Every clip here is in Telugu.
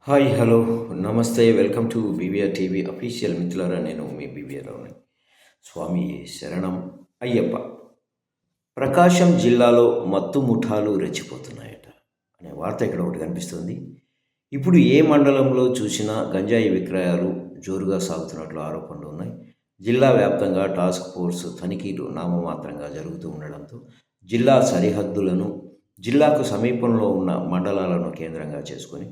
హాయ్ హలో నమస్తే welcome to BVR TV official మిత్రులారా నేను మీ బీవీఆర్ రావుని స్వామి శరణం అయ్యప్ప. ప్రకాశం జిల్లాలో మత్తు ముఠాలు రెచ్చిపోతున్నాయట అనే వార్త ఇక్కడ ఒకటి కనిపిస్తుంది. ఇప్పుడు ఏ మండలంలో చూసినా గంజాయి విక్రయాలు జోరుగా సాగుతున్నట్లు ఆరోపణలు ఉన్నాయి. జిల్లా వ్యాప్తంగా టాస్క్ ఫోర్స్ తనిఖీలు నామమాత్రంగా జరుగుతూ ఉండడంతో జిల్లా సరిహద్దులను జిల్లాకు సమీపంలో ఉన్న మండలాలను కేంద్రంగా చేసుకొని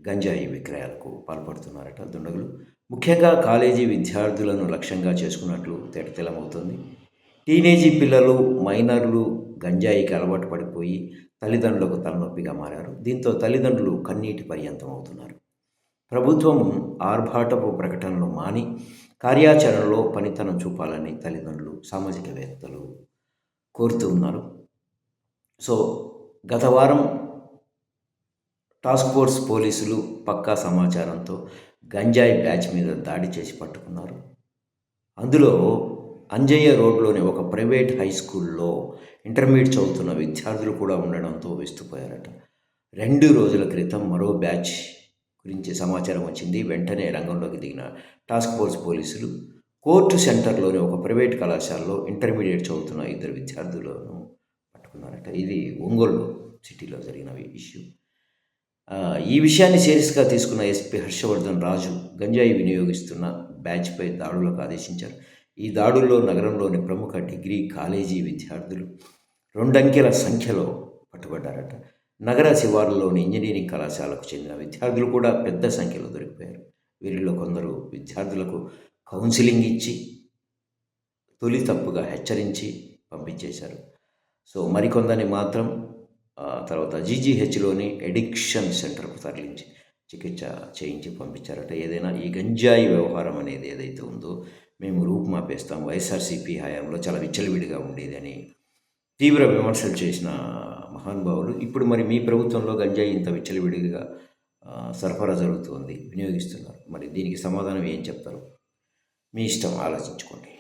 గంజాయి విక్రయాలకు పాల్పడుతున్నారట దుండగులు. ముఖ్యంగా కాలేజీ విద్యార్థులను లక్ష్యంగా చేసుకున్నట్లు తేటతెల్లమవుతుంది. టీనేజీ పిల్లలు, మైనర్లు గంజాయికి అలవాటు పడిపోయి తల్లిదండ్రులకు తలనొప్పిగా మారారు. దీంతో తల్లిదండ్రులు కన్నీటి పర్యంతం అవుతున్నారు. ప్రభుత్వం ఆర్భాటపు ప్రకటనలు మాని కార్యాచరణలో పనితనం చూపాలని తల్లిదండ్రులు, సామాజికవేత్తలు కోరుతూ ఉన్నారు. సో గత వారం టాస్క్ ఫోర్స్ పోలీసులు పక్కా సమాచారంతో గంజాయి బ్యాచ్ మీద దాడి చేసి పట్టుకున్నారు. అందులో అంజయ్య రోడ్లోని ఒక ప్రైవేట్ హై స్కూల్లో ఇంటర్మీడియట్ చదువుతున్న విద్యార్థులు కూడా ఉండడంతో విస్తుపోయారట. 2 రోజుల క్రితం మరో బ్యాచ్ గురించి సమాచారం వచ్చింది. వెంటనే రంగంలోకి దిగిన టాస్క్ ఫోర్స్ పోలీసులు కోర్టు సెంటర్లోని ఒక ప్రైవేట్ కళాశాలలో ఇంటర్మీడియట్ చదువుతున్న 2 విద్యార్థులను పట్టుకున్నారట. ఇది ఒంగోలు సిటీలో జరిగిన ఇష్యూ. ఈ విషయాన్ని సీరియస్గా తీసుకున్న ఎస్పీ హర్షవర్ధన్ రాజు గంజాయి వినియోగిస్తున్న బ్యాచ్పై దాడులకు ఆదేశించారు. ఈ దాడుల్లో నగరంలోని ప్రముఖ డిగ్రీ కాలేజీ విద్యార్థులు 2 అంకెల సంఖ్యలో పట్టుబడ్డారట. నగర శివార్లలోని ఇంజనీరింగ్ కళాశాలకు చెందిన విద్యార్థులు కూడా పెద్ద సంఖ్యలో దొరికిపోయారు. వీరిలో కొందరు విద్యార్థులకు కౌన్సిలింగ్ ఇచ్చి తొలి తప్పుగా హెచ్చరించి పంపించేశారు. సో మరికొందరిని మాత్రం తర్వాత జీజీహెచ్లోని ఎడిక్షన్ సెంటర్కు తరలించి చికిత్స చేయించి పంపించారట. ఏదైనా ఈ గంజాయి వ్యవహారం అనేది ఏదైతే ఉందో మేము రూపుమాపేస్తాం, వైఎస్ఆర్సీపీ హయాంలో చాలా విచ్చలవిడిగా ఉండేది అని తీవ్ర విమర్శలు చేసిన మహానుభావులు ఇప్పుడు మరి మీ ప్రభుత్వంలో గంజాయి ఇంత విచ్చలవిడిగా సరఫరా జరుగుతుంది, వినియోగిస్తున్నారు. మరి దీనికి సమాధానం ఏం చెప్తారు? మీ ఇష్టం, ఆలోచించుకోండి.